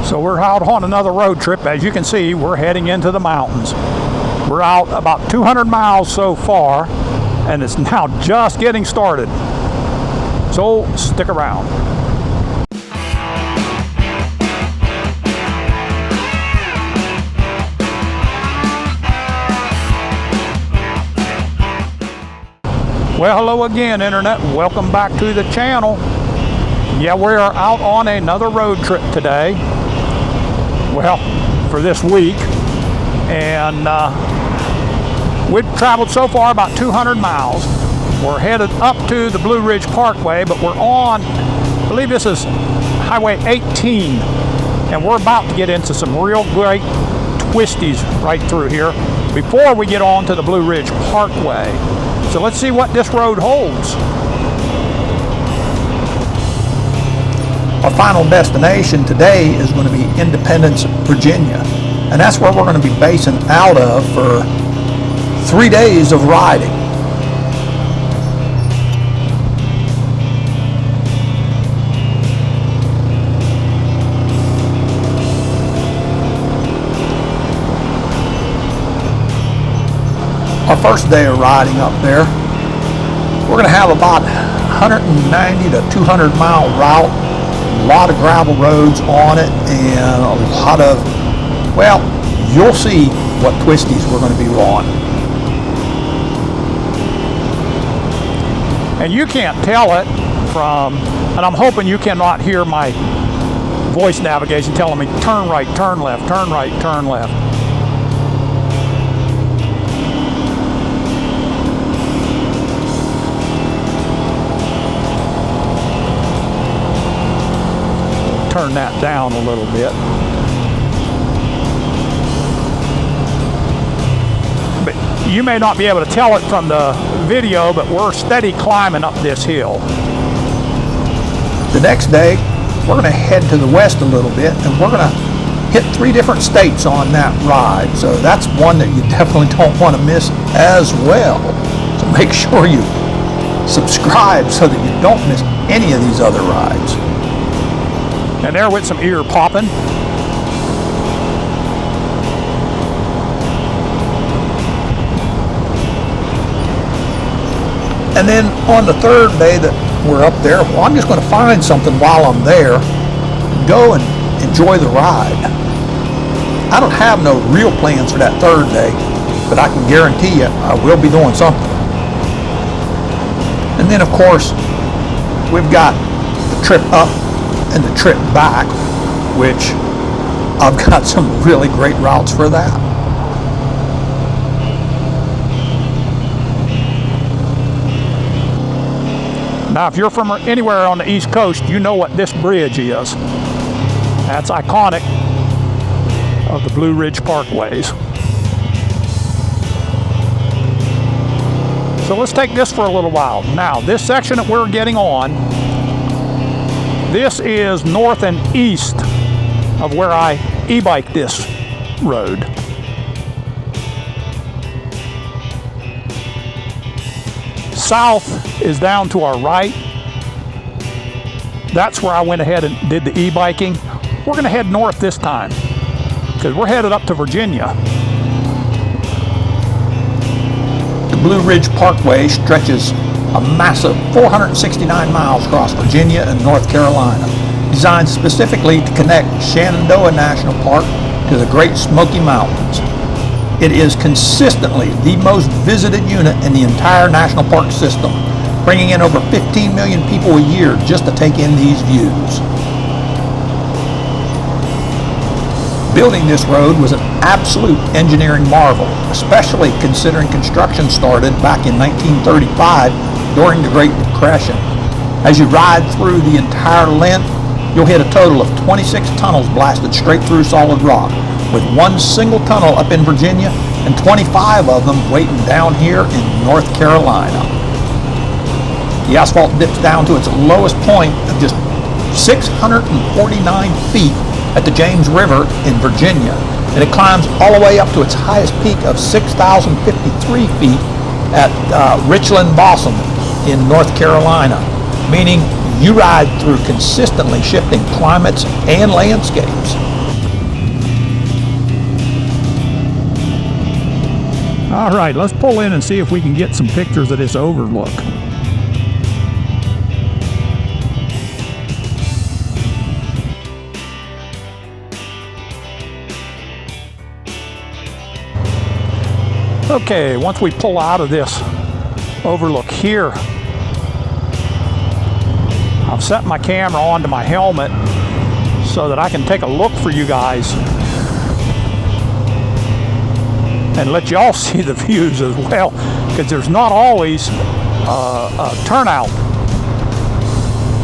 So we're out on another road trip. As you can see, we're heading into the mountains. We're out about 200 miles so far, and it's now just getting started. So stick around. Well, hello again, Internet. Welcome back to the channel. Yeah, we are out on another road trip today. Well, for this week. And we've traveled so far about 200 miles. We're headed up to the Blue Ridge Parkway, but we're on, I believe this is Highway 18. And we're about to get into some real great twisties right through here before we get on to the Blue Ridge Parkway. So let's see what this road holds. Our final destination today is going to be Independence, Virginia. And that's where we're going to be basing out of for 3 days of riding. Our first day of riding up there, we're going to have about 190 to 200 mile route, a lot of gravel roads on it, and a lot of, well, you'll see what twisties we're going to be on. And you can't tell it from, and I'm hoping you cannot hear my voice navigation telling me turn right, turn left, turn right, turn left. Turn that down a little bit. But you may not be able to tell it from the video, but we're steady climbing up this hill. The next day, we're going to head to the west a little bit, and we're going to hit 3 different states on that ride. So that's one that you definitely don't want to miss as well. So make sure you subscribe so that you don't miss any of these other rides. And there with some ear popping. And then on the third day that we're up there, well, I'm just going to find something while I'm there, go and enjoy the ride. I don't have no real plans for that third day, but I can guarantee you I will be doing something. And then of course, we've got the trip up and the trip back, which I've got some really great routes for that. Now, if you're from anywhere on the East Coast, you know what this bridge is. That's iconic of the Blue Ridge Parkways. So let's take this for a little while. Now, this section that we're getting on, this is north and east of where I e-bike this road. South is down to our right. That's where I went ahead and did the e-biking. We're going to head north this time because we're headed up to Virginia. The Blue Ridge Parkway stretches a massive 469 miles across Virginia and North Carolina, designed specifically to connect Shenandoah National Park to the Great Smoky Mountains. It is consistently the most visited unit in the entire national park system, bringing in over 15 million people a year just to take in these views. Building this road was an absolute engineering marvel, especially considering construction started back in 1935 during the Great Depression. As you ride through the entire length, you'll hit a total of 26 tunnels blasted straight through solid rock, with one single tunnel up in Virginia and 25 of them waiting down here in North Carolina. The asphalt dips down to its lowest point of just 649 feet at the James River in Virginia, and it climbs all the way up to its highest peak of 6,053 feet at Richland Balsam in North Carolina, meaning you ride through consistently shifting climates and landscapes. All right, let's pull in and see if we can get some pictures of this overlook. Okay, once we pull out of this overlook here, I've set my camera onto my helmet so that I can take a look for you guys and let you all see the views as well, because there's not always a turnout,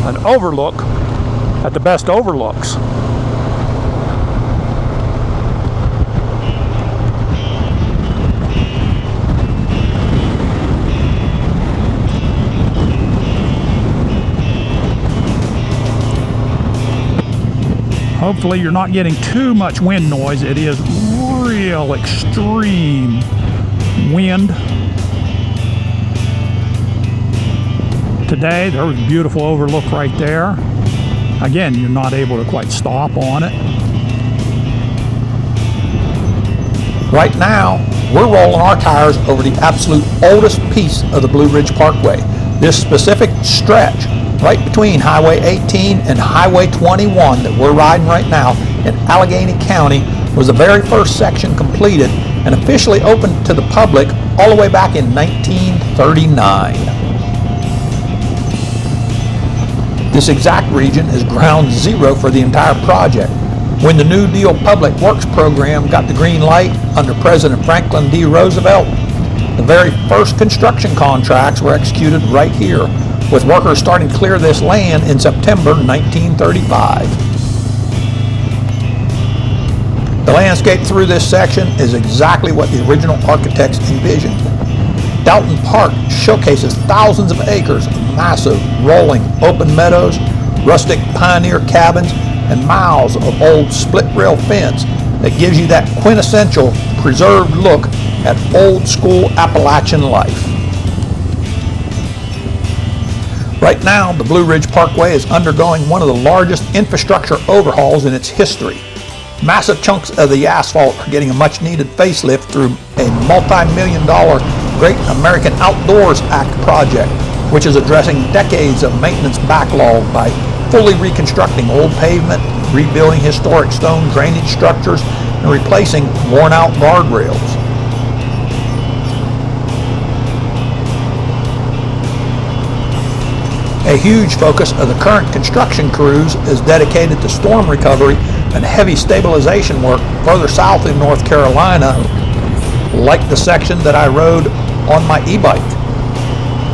an overlook at the best overlooks. Hopefully you're not getting too much wind noise. It is real extreme wind. Today, there was a beautiful overlook right there. Again, you're not able to quite stop on it. Right now, we're rolling our tires over the absolute oldest piece of the Blue Ridge Parkway. This specific stretch right between Highway 18 and Highway 21 that we're riding right now in Allegheny County was the very first section completed and officially opened to the public all the way back in 1939. This exact region is ground zero for the entire project. When the New Deal Public Works Program got the green light under President Franklin D. Roosevelt, the very first construction contracts were executed right here, with workers starting to clear this land in September 1935. The landscape through this section is exactly what the original architects envisioned. Dalton Park showcases thousands of acres of massive, rolling, open meadows, rustic pioneer cabins, and miles of old split-rail fence that gives you that quintessential, preserved look at old-school Appalachian life. Right now, the Blue Ridge Parkway is undergoing one of the largest infrastructure overhauls in its history. Massive chunks of the asphalt are getting a much-needed facelift through a multi-million-dollar Great American Outdoors Act project, which is addressing decades of maintenance backlog by fully reconstructing old pavement, rebuilding historic stone drainage structures, and replacing worn-out guardrails. A huge focus of the current construction crews is dedicated to storm recovery and heavy stabilization work further south in North Carolina, like the section that I rode on my e-bike.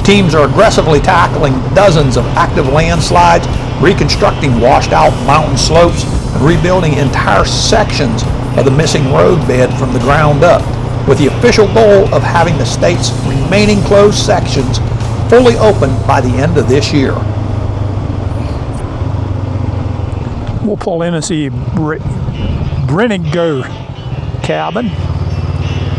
Teams are aggressively tackling dozens of active landslides, reconstructing washed out mountain slopes, and rebuilding entire sections of the missing road bed from the ground up, with the official goal of having the state's remaining closed sections fully open by the end of this year. We'll pull in and see Brinegar Cabin.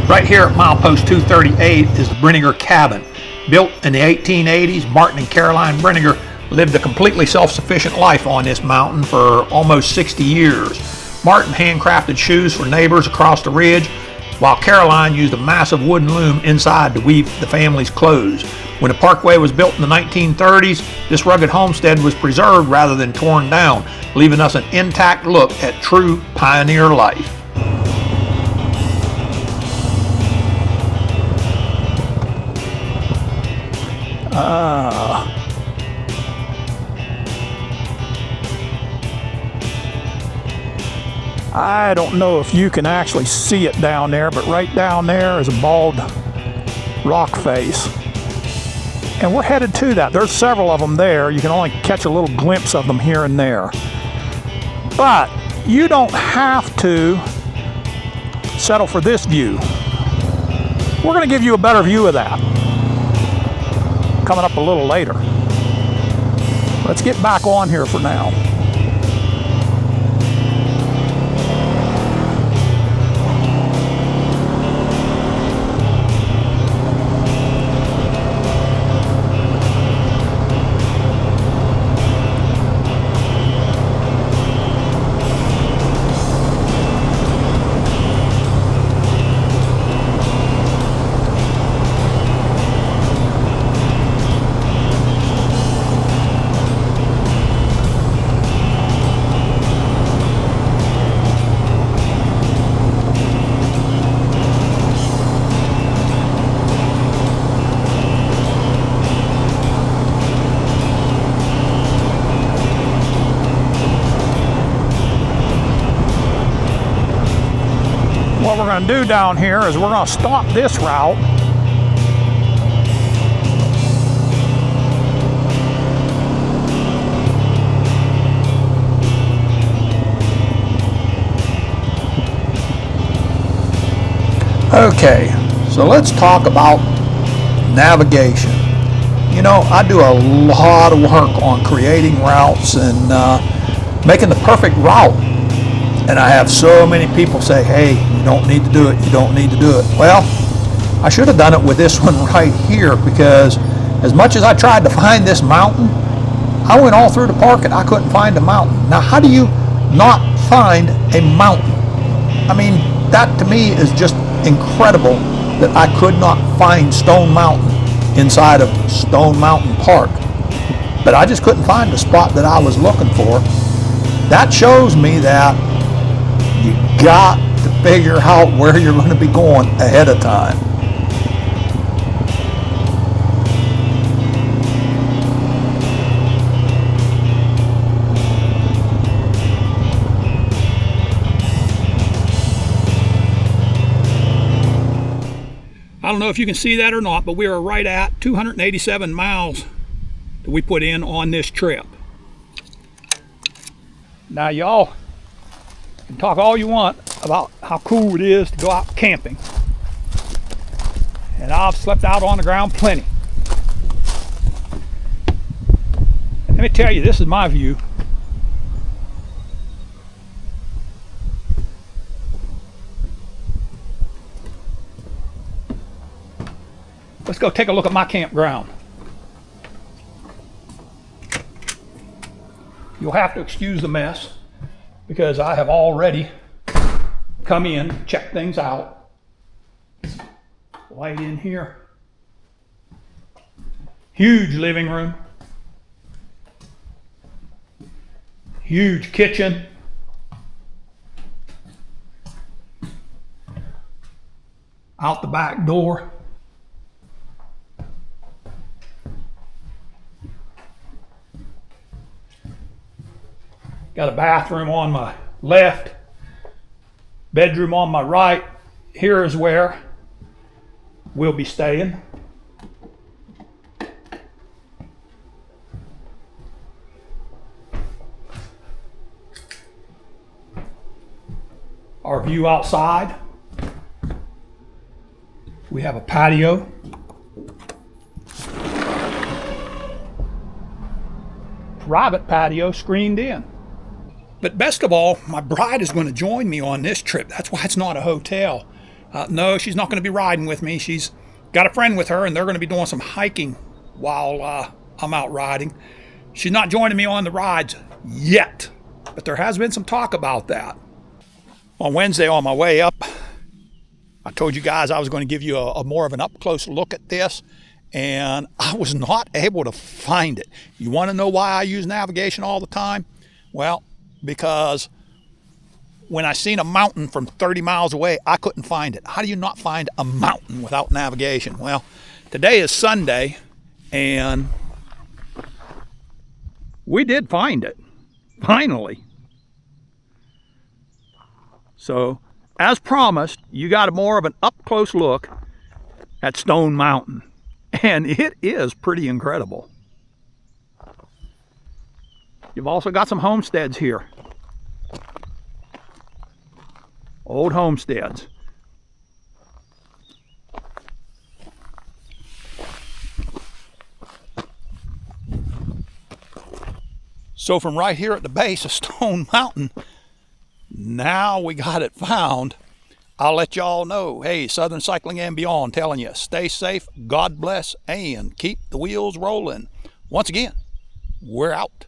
Right here at milepost 238 is the Brinegar Cabin. Built in the 1880s, Martin and Caroline Brinegar lived a completely self-sufficient life on this mountain for almost 60 years. Martin handcrafted shoes for neighbors across the ridge, while Caroline used a massive wooden loom inside to weave the family's clothes. When the parkway was built in the 1930s, this rugged homestead was preserved rather than torn down, leaving us an intact look at true pioneer life. I don't know if you can actually see it down there, but right down there is a bald rock face. And we're headed to that. There's several of them there. You can only catch a little glimpse of them here and there. But you don't have to settle for this view. We're going to give you a better view of that coming up a little later. Let's get back on here for now. what we're going to do down here is we're going to stop this route. Okay, so let's talk about navigation. You know, I do a lot of work on creating routes and making the perfect route. And I have so many people say, hey, you don't need to do it, you don't need to do it. Well, I should have done it with this one right here, because as much as I tried to find this mountain, I went all through the park and I couldn't find a mountain. Now, how do you not find a mountain? I mean, that to me is just incredible that I could not find Stone Mountain inside of Stone Mountain Park. But I just couldn't find the spot that I was looking for. That shows me that you got to figure out where you're going to be going ahead of time. I don't know if you can see that or not, but we are right at 287 miles that we put in on this trip. Now, y'all can talk all you want about how cool it is to go out camping. And I've slept out on the ground plenty. And let me tell you, this is my view. Let's go take a look at my campground. You'll have to excuse the mess because I have already come in, checked things out. Light in here. Huge living room. Huge kitchen. Out the back door. Got a bathroom on my left, bedroom on my right. Here is where we'll be staying. Our view outside. We have a patio. Private patio screened in. But best of all, my bride is going to join me on this trip. That's why it's not a hotel. No, she's not going to be riding with me. She's got a friend with her, and they're going to be doing some hiking while I'm out riding. She's not joining me on the rides yet, but there has been some talk about that. On Wednesday on my way up, I told you guys I was going to give you a more of an up-close look at this, and I was not able to find it. You want to know why I use navigation all the time? Well, because when I seen a mountain from 30 miles away, I couldn't find it. How do you not find a mountain without navigation? Well, today is Sunday, and we did find it, finally. So, as promised, you got more of an up-close look at Stone Mountain, and it is pretty incredible. You've also got some homesteads here. Old homesteads. So from right here at the base of Stone Mountain, now we got it found. I'll let y'all know, hey, Southern Cycling and Beyond telling you, stay safe, God bless, and keep the wheels rolling. Once again, we're out.